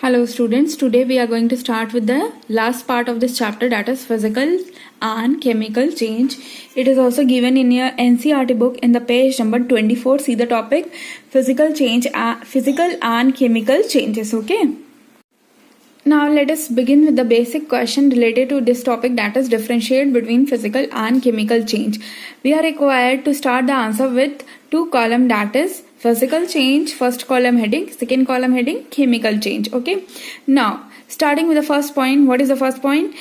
Hello students, today we are going to start with the last part of this chapter, that is physical and chemical change. It is also given in your NCERT book in the page number 24. See the topic physical and chemical changes. Okay. Now let us begin with the basic question related to this topic, that is differentiate between physical and chemical change. We are required to start the answer with two column, that is physical change, first column heading, second column heading chemical change. Okay. Now starting with the first point, what is the first point?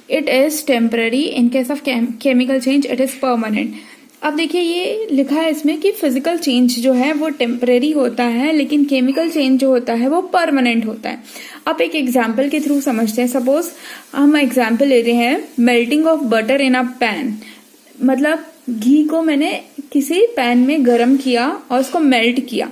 It is temporary. In case of chemical change it is permanent. अब देखिए ये लिखा है इसमें कि physical change जो है वो टेम्परेरी होता है, लेकिन केमिकल चेंज जो होता है वो परमानेंट होता है. अब एक एग्जाम्पल के थ्रू समझते हैं. सपोज हम एग्जाम्पल ले रहे हैं melting of butter in a pan. मतलब घी को मैंने किसी पैन में गर्म किया और उसको मेल्ट किया,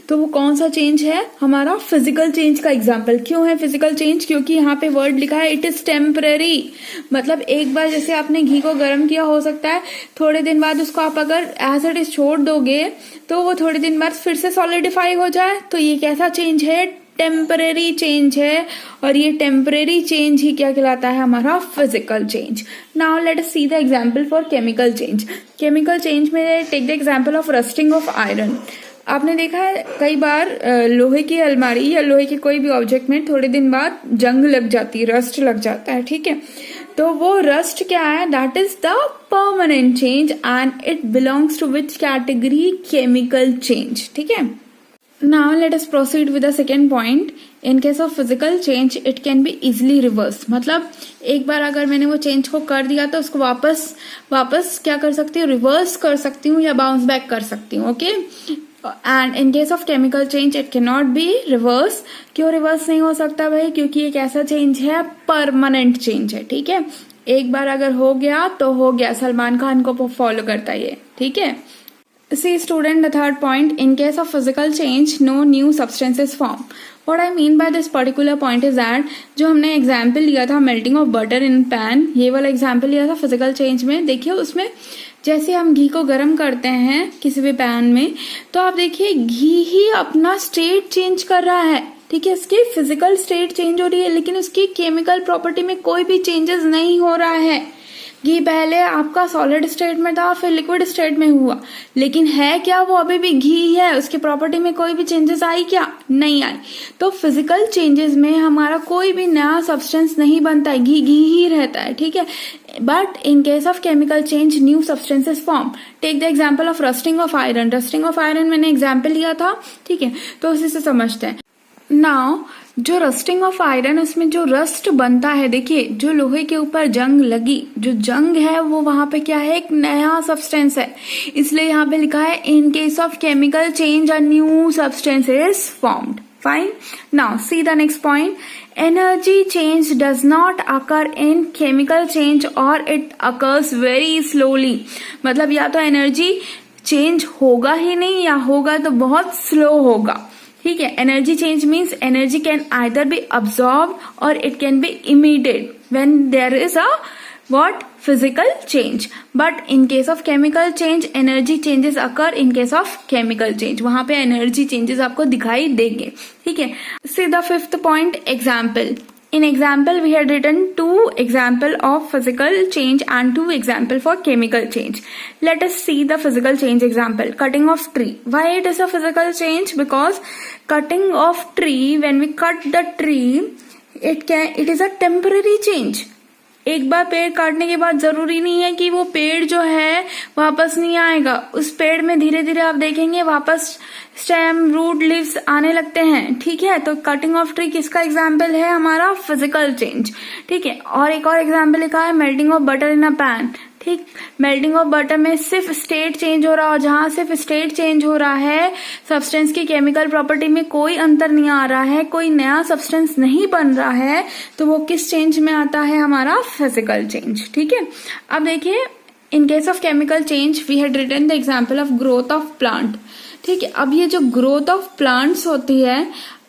तो वो कौन सा चेंज है? हमारा फिजिकल चेंज का एग्जाम्पल. क्यों है फिजिकल चेंज? क्योंकि यहाँ पे वर्ड लिखा है इट इज टेम्परेरी. मतलब एक बार जैसे आपने घी को गर्म किया, हो सकता है थोड़े दिन बाद उसको आप अगर एज इट इज छोड़ दोगे तो वो थोड़े दिन बाद फिर से सॉलिडिफाई हो जाए. तो ये कैसा चेंज है? टेम्परेरी चेंज है. और ये टेम्परेरी चेंज ही क्या कहलाता है? हमारा physical change. Now let us see the example for chemical change. Chemical change में take the example of rusting of iron. आपने देखा है कई बार लोहे की अलमारी या लोहे के कोई भी ऑब्जेक्ट में थोड़े दिन बाद जंग लग जाती है, रस्ट लग जाता है. ठीक है, तो वो रस्ट क्या है? That is the permanent change and it belongs to which category? Chemical change. ठीक है. Now let us proceed with the second point. In case of physical change, it can be easily reversed. मतलब एक बार अगर मैंने वो change को कर दिया तो उसको वापस क्या कर सकती हूँ? रिवर्स कर सकती हूँ या बाउंस बैक कर सकती हूँ. Okay. And in case of chemical change it can not be reverse. क्यों रिवर्स नहीं हो सकता भाई? क्योंकि एक ऐसा चेंज है, परमानेंट चेंज है. ठीक है, एक बार अगर हो गया तो हो गया. सलमान खान को फॉलो करता है ये. ठीक है. See student, the third point, in case of physical change no new substances form. What I mean by this particular point is that जो हमने एग्जाम्पल लिया था melting of butter in pan, ये वाला एग्जाम्पल लिया था फिजिकल चेंज में. देखिए उसमें जैसे हम घी को गर्म करते हैं किसी भी पैन में, तो आप देखिए घी ही अपना स्टेट चेंज कर रहा है. ठीक है, इसकी फिजिकल स्टेट चेंज हो रही है, लेकिन उसकी केमिकल प्रॉपर्टी में कोई भी चेंजेस नहीं हो रहा है. घी पहले आपका सॉलिड स्टेट में था, फिर लिक्विड स्टेट में हुआ, लेकिन है क्या? वो अभी भी घी है. उसकी प्रॉपर्टी में कोई भी चेंजेस आई क्या? नहीं आई. तो फिजिकल चेंजेस में हमारा कोई भी नया सब्सटेंस नहीं बनता है, घी घी ही रहता है. ठीक है. But in case of chemical change new substances form. Take the example of rusting of iron. Rusting of iron मैंने एग्जाम्पल लिया था. ठीक है, तो उसी से समझते हैं. नाउ जो रस्टिंग ऑफ आयरन, उसमें जो रस्ट बनता है, देखिए जो लोहे के ऊपर जंग लगी, जो जंग है वो वहां पे क्या है? एक नया सब्सटेंस है. इसलिए यहाँ पे लिखा है इन case of chemical change a new substance is formed. Fine. Now see the next point. Energy change does not occur in chemical change और इट अकर्स वेरी स्लोली. मतलब या तो एनर्जी चेंज होगा ही नहीं, या होगा तो बहुत स्लो होगा. ठीक है. Energy change means energy can either be absorb or it can be emitted when there is a what? Physical change. But in case of chemical change energy changes occur in case of chemical change. वहां पे energy changes आपको दिखाई देंगे. ठीक है. See the fifth point, example. In example, we had written two example of physical change and two example for chemical change. Let us see the physical change example. Cutting of tree. Why it is a physical change? Because cutting of tree, when we cut the tree, it is a temporary change. एक बार पेड़ काटने के बाद जरूरी नहीं है कि वो पेड़ जो है वापस नहीं आएगा. उस पेड़ में धीरे धीरे आप देखेंगे वापस स्टेम, रूट, लीव्स आने लगते हैं. ठीक है. तो कटिंग ऑफ ट्री किसका एग्जाम्पल है? हमारा फिजिकल चेंज. ठीक है. और एक और एग्जाम्पल लिखा है melting of butter in a pan. ठीक. मेल्टिंग ऑफ बटर में सिर्फ स्टेट चेंज हो रहा है, और जहां सिर्फ स्टेट चेंज हो रहा है, सब्सटेंस की केमिकल प्रॉपर्टी में कोई अंतर नहीं आ रहा है, कोई नया सब्सटेंस नहीं बन रहा है, तो वो किस चेंज में आता है? हमारा फिजिकल चेंज. ठीक है. अब देखिए in case of chemical change we had written the example of growth of plant. ठीक है. अब ये जो ग्रोथ ऑफ प्लांट्स होती है,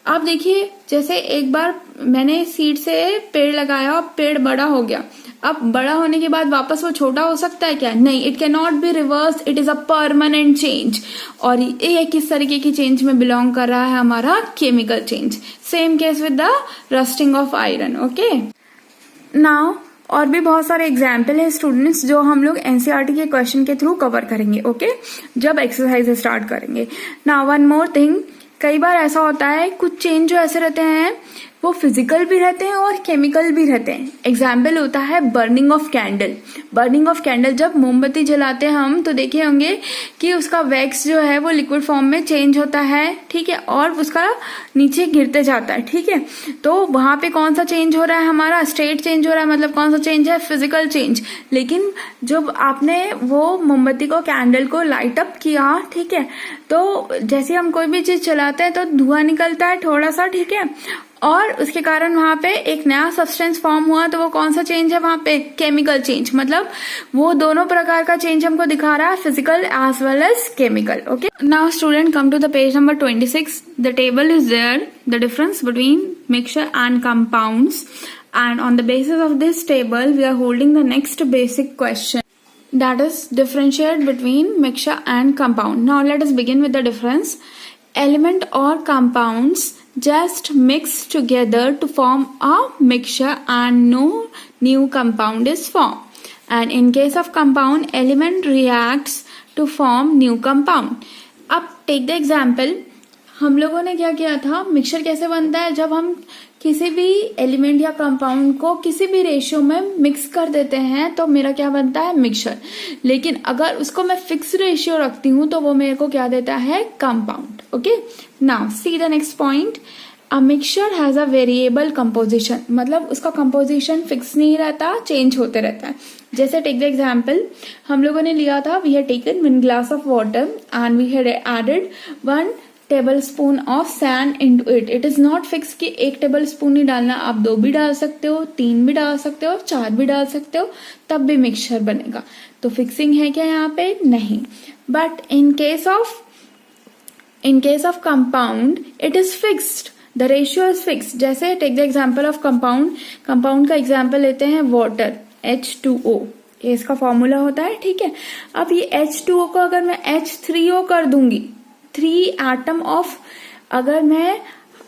आप देखिए जैसे एक बार मैंने सीड से पेड़ लगाया और पेड़ बड़ा हो गया. अब बड़ा होने के बाद वापस वो छोटा हो सकता है क्या? नहीं, it can not be reverse, it is a permanent change. और ये किस तरीके की चेंज में बिलोंग कर रहा है? हमारा chemical change. Same case with the rusting of iron. Okay, now और भी बहुत सारे एग्जाम्पल है स्टूडेंट्स जो हम लोग एनसीईआरटी के क्वेश्चन के थ्रू कवर करेंगे। ओके, जब एक्सरसाइज स्टार्ट करेंगे। नाउ वन मोर थिंग, कई बार ऐसा होता है कुछ चेंज जो ऐसे रहते हैं वो फिजिकल भी रहते हैं और केमिकल भी रहते हैं। एग्जाम्पल होता है burning of candle. Burning of candle, जब मोमबत्ती जलाते हैं हम तो देखे होंगे कि उसका वैक्स जो है वो लिक्विड फॉर्म में चेंज होता है, ठीक है, और उसका नीचे गिरते जाता है, ठीक है। तो वहां पे कौन सा चेंज हो रहा है? हमारा स्टेट चेंज हो रहा है, मतलब कौन सा चेंज है? Physical change. लेकिन जब आपने वो मोमबत्ती को, कैंडल को लाइट अप किया, ठीक है, तो जैसे हम कोई भी चीज चलाते हैं तो धुआं निकलता है थोड़ा सा, ठीक है, और उसके कारण वहां पे एक नया सब्सटेंस फॉर्म हुआ। तो वो कौन सा चेंज है वहां पे? Chemical change. मतलब वो दोनों प्रकार का चेंज हमको दिखा रहा है, physical as well as chemical. Okay, now student come to the page number 26. The table is there, the difference between mixture and compounds, and on the basis of this table we are holding the next basic question, that is differentiate between mixture and compound. Now let us begin with the difference. Element or compounds just mix together to form a mixture and no new compound is formed. And in case of compound, element reacts to form new compound. अब take the example, हम लोगों ने क्या किया था? Mixture कैसे बनता है? जब हम किसी भी एलिमेंट या कंपाउंड को किसी भी रेशियो में मिक्स कर देते हैं तो मेरा क्या बनता है? मिक्सचर। लेकिन अगर उसको मैं फिक्स रेशियो रखती हूं तो वो मेरे को क्या देता है? Compound. Okay, now see the next point. A mixture has a variable composition, मतलब उसका कंपोजिशन फिक्स नहीं रहता, चेंज होते रहता है। जैसे टेक द एग्जाम्पल, हम लोगों ने लिया था, we had taken 1 glass of water and we had added 1 tablespoon of sand into it. It is not fixed कि 1 tablespoon ही डालना, आप 2 भी डाल सकते हो, 3 भी डाल सकते हो, 4 भी डाल सकते हो, तब भी मिक्सचर बनेगा। तो फिक्सिंग है क्या यहाँ पे? नहीं। But in case of compound it is fixed, the ratio is fixed. जैसे take the example of compound का एग्जाम्पल लेते हैं वाटर, H2O, ये इसका फॉर्मूला होता है, ठीक है। अब ये H2O को अगर मैं H3O कर दूंगी, 3 एटम ऑफ, अगर मैं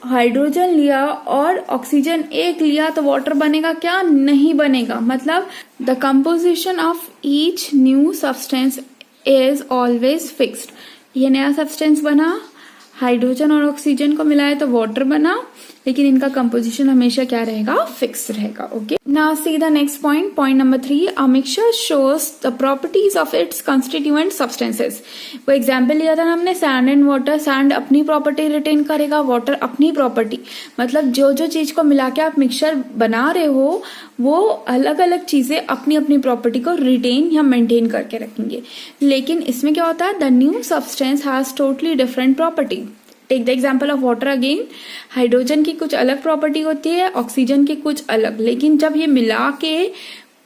हाइड्रोजन लिया और ऑक्सीजन 1 लिया तो वाटर बनेगा क्या? नहीं बनेगा। मतलब the composition of each new substance is always fixed. ये नया सब्सटेंस बना, हाइड्रोजन और ऑक्सीजन को मिलाए तो वाटर बना, लेकिन इनका कंपोजिशन हमेशा क्या रहेगा? फिक्स रहेगा। Okay, now see the next point, point number 3। A mixture shows the properties of its constituent substances. वो एग्जांपल लिया था हमने सैंड एंड वाटर। सैंड अपनी प्रॉपर्टी रिटेन करेगा, वाटर अपनी प्रॉपर्टी। मतलब जो जो चीज को मिला के आप मिक्सचर बना रहे हो वो अलग अलग चीजें अपनी अपनी प्रॉपर्टी को रिटेन या मेंटेन करके रखेंगे। लेकिन इसमें क्या होता है? The new substance has totally different property. Take the example of water again, hydrogen की कुछ अलग प्रॉपर्टी होती है, ऑक्सीजन की कुछ अलग, लेकिन जब ये मिला के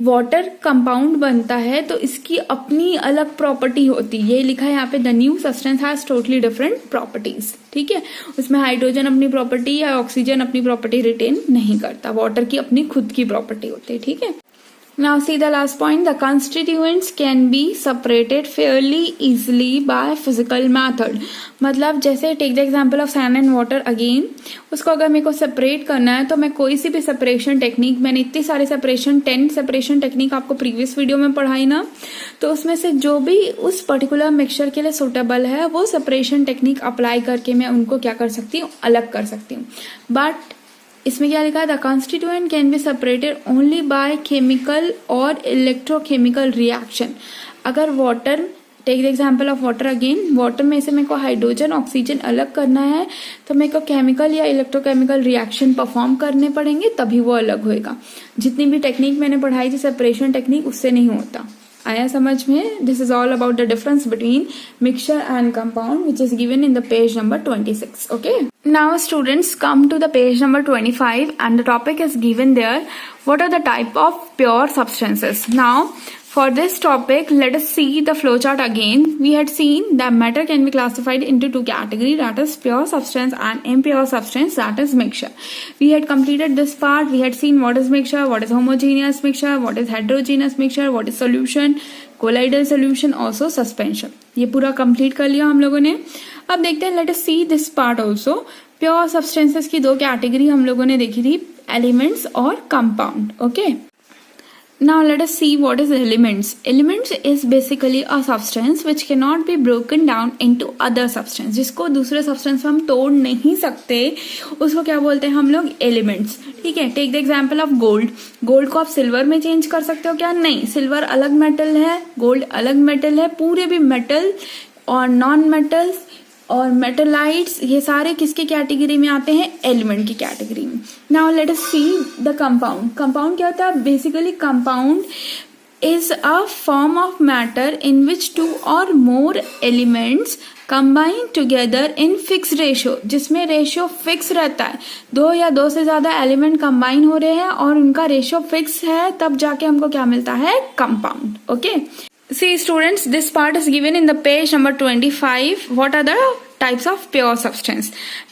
वाटर कंपाउंड बनता है तो इसकी अपनी अलग प्रॉपर्टी होती है। ये लिखा है यहाँ पे, the new substance has totally different properties, ठीक है। उसमें हाइड्रोजन अपनी प्रॉपर्टी या ऑक्सीजन अपनी प्रॉपर्टी रिटेन नहीं करता, वाटर की अपनी खुद की प्रॉपर्टी होती है, ठीक है। Now see the last point, the constituents can be separated fairly easily by physical method. मतलब जैसे take the example of sand and water again, उसको अगर मेरे को सेपरेट करना है तो मैं कोई सी भी सेपरेशन टेक्निक, मैंने इतनी सारी 10 सेपरेशन टेक्निक आपको प्रीवियस वीडियो में पढ़ाई ना, तो उसमें से जो भी उस पर्टिकुलर मिक्सचर के लिए सुटेबल है वो सेपरेशन टेक्निक अप्लाई करके मैं उनको क्या कर सकती हूँ? अलग कर सकती हूँ। बट इसमें क्या लिखा है? The constituent can be separated only by chemical और इलेक्ट्रोकेमिकल रिएक्शन। अगर water, take the example of water again, water में से मेरे को हाइड्रोजन ऑक्सीजन अलग करना है तो मेरे को केमिकल या इलेक्ट्रोकेमिकल रिएक्शन परफॉर्म करने पड़ेंगे, तभी वो अलग होएगा। जितनी भी टेक्निक मैंने पढ़ाई थी सेपरेशन टेक्निक, उससे नहीं होता। आया समझ में? This is all about the difference between mixture and compound which is given in the page number 26. Okay, now students come to the page number 25 and the topic is given there, what are the type of pure substances. Now For this topic, let us see the flowchart again. We had seen that matter can be classified into two categories, that is pure substance and impure substance, that is mixture. We had completed this part. We had seen what is mixture, what is homogeneous mixture, what is heterogeneous mixture, what is solution, colloidal solution, also suspension. ये पूरा complete कर लिया हम लोगों ने. अब देखते हैं, let us see this part also. Pure substances की दो category हम लोगों ने देखी थी, elements और compound. Okay. Now let us see what is elements. Elements is basically a substance which cannot be broken down into other substance. जिसको दूसरे substance में हम तोड़ नहीं सकते, उसको क्या बोलते हैं हम लोग? Elements. ठीक है. Take the example of gold. Gold को आप सिल्वर में चेंज कर सकते हो क्या? नहीं. सिल्वर अलग मेटल है, गोल्ड अलग मेटल है. पूरे भी मेटल और नॉन मेटल्स और मेटलाइट्स, ये सारे किसके कैटेगरी में आते हैं? एलिमेंट की कैटेगरी में. Now let us see the compound. Compound क्या होता है? Basically compound is a form of matter in which two or more elements combine together in fix ratio, जिसमें रेशियो फिक्स रहता है. दो या दो से ज्यादा एलिमेंट कंबाइन हो रहे हैं और उनका रेशियो फिक्स है, तब जाके हमको क्या मिलता है? Compound. Okay. See students, this part is given in the page number 25. What are the types of pure substance?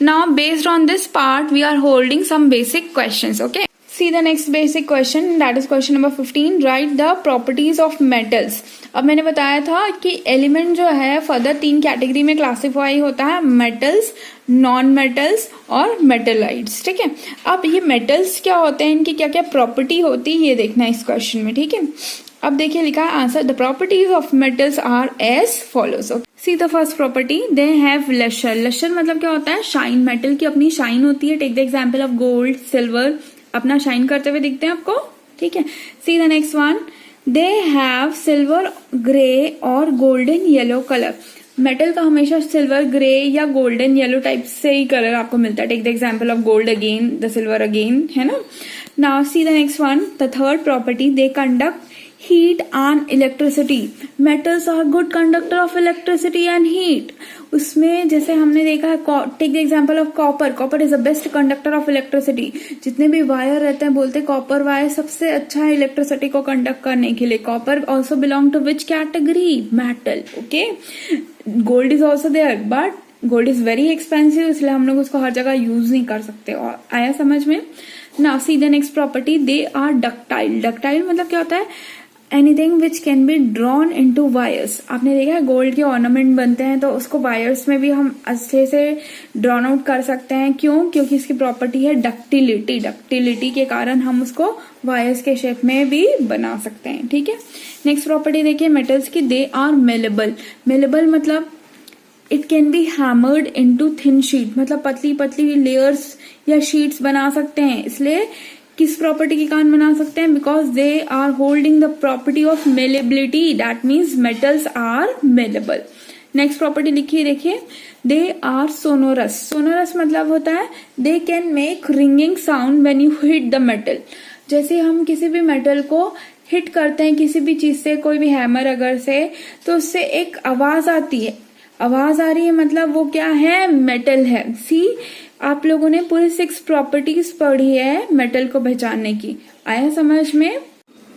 Now based on this part we are holding some basic questions. Okay, see the next basic question, that is question number 15. Write the properties of metals. अब मैंने बताया था कि element जो है further तीन category में classify होता है, मेटल्स, नॉन मेटल्स और मेटलाइट्स. ठीक है. अब ये मेटल्स क्या होते हैं, इनकी क्या क्या प्रॉपर्टी होती है, ये देखना है इस क्वेश्चन में. ठीक है. अब देखिए लिखा है answer, the properties of metals are as follows. See the first property, they have lustre. Lustre मतलब क्या होता है? शाइन. मेटल की अपनी शाइन होती है. Take the example of gold, silver, अपना शाइन करते हुए दिखते हैं आपको. ठीक है. See the next one, they have silver grey और गोल्डन येलो कलर. मेटल का हमेशा सिल्वर ग्रे या गोल्डन येलो टाइप से ही कलर आपको मिलता है. Take the example of gold again, the silver again, है ना. Now see the next one, the third property, they conduct heat and electricity. Metals are good conductor of electricity and heat. उसमें जैसे हमने देखा है, take the example of copper. Copper is the best conductor of electricity. जितने भी wire रहते हैं बोलते हैं कॉपर वायर सबसे अच्छा है इलेक्ट्रिसिटी को कंडक्ट करने के लिए. Copper also belong to which category? Metal. Okay. Gold is also there but gold is very expensive, इसलिए हम लोग उसको हर जगह यूज नहीं कर सकते. और आया समझ में? Now see the next property, they are ductile. Ductile मतलब क्या होता है? Anything which can be drawn into wires. आपने देखा है गोल्ड के ऑर्नामेंट बनते हैं तो उसको वायर्स में भी हम अच्छे से ड्रॉन आउट कर सकते हैं. क्यों? क्योंकि इसकी प्रॉपर्टी है डक्टिलिटी. डक्टिलिटी के कारण हम उसको वायर्स के शेप में भी बना सकते हैं. ठीक है. नेक्स्ट प्रॉपर्टी देखिए मेटल्स की, दे आर मेलेबल. मेलेबल मतलब it can B hammered into thin sheet, मतलब पतली पतली लेयर्स या शीट्स बना सकते हैं. इसलिए किस प्रॉपर्टी के कारण बना सकते हैं? Because they are holding the property of malleability, that means metals are malleable. Next property लिखिए, देखिए, दे आर सोनोरस. सोनोरस मतलब होता है they can make ringing sound when you hit the metal. जैसे हम किसी भी मेटल को हिट करते हैं किसी भी चीज से, कोई भी हैमर अगर से, तो उससे एक आवाज आती है. आवाज आ रही है मतलब वो क्या है? मेटल है. सी, आप लोगों ने पूरी 6 प्रॉपर्टीज पढ़ी है मेटल को पहचानने की. आया समझ में?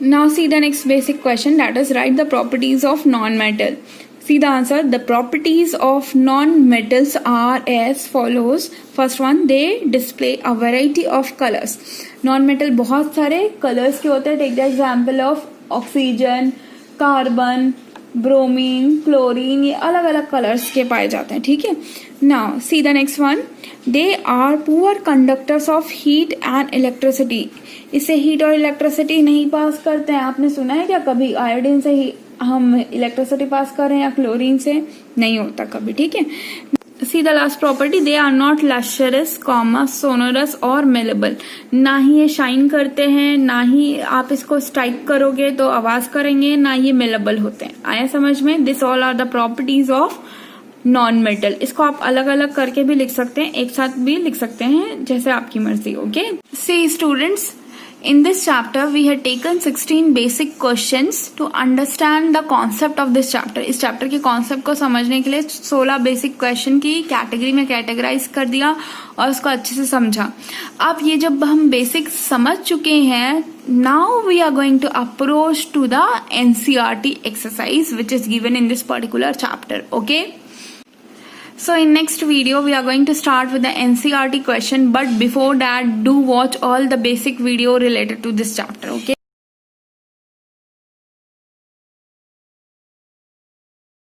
Now see the next basic question, that is write the properties of non metal. See the answer, the properties of non metals are as follows. First one, they display a variety of colours. Non metal बहुत सारे colours के होते हैं. Take the example of oxygen, carbon, bromine, chlorine, ये अलग अलग colours के पाए जाते हैं. ठीक है. Now see the next one, they are poor conductors of heat and electricity. इससे हीट और इलेक्ट्रिसिटी नहीं पास करते हैं. आपने सुना है क्या कभी आयोडीन से ही हम इलेक्ट्रिसिटी पास कर रहे हैं या क्लोरीन से? नहीं होता कभी. ठीक है. See the last property, they are not lustrous, sonorous और मेलेबल. ना ही ये शाइन करते हैं, ना ही आप इसको स्ट्राइक करोगे तो आवाज करेंगे, ना ये मेलेबल होते हैं. आया समझ में? This all are the properties of non metal. इसको आप अलग अलग करके भी लिख सकते हैं, एक साथ भी लिख सकते हैं, जैसे आपकी मर्जी. Okay. See students, In this chapter, we had taken 16 basic questions to understand the concept of this chapter. इस chapter के concept को समझने के लिए 16 basic question की category में categorize कर दिया और उसको अच्छे से समझा. अब ये जब हम basic समझ चुके हैं, now we are going to approach to the NCERT exercise which is given in this particular chapter. Okay. So in next video we are going to start with the NCERT question, but before that do watch all the basic video related to this chapter. Okay.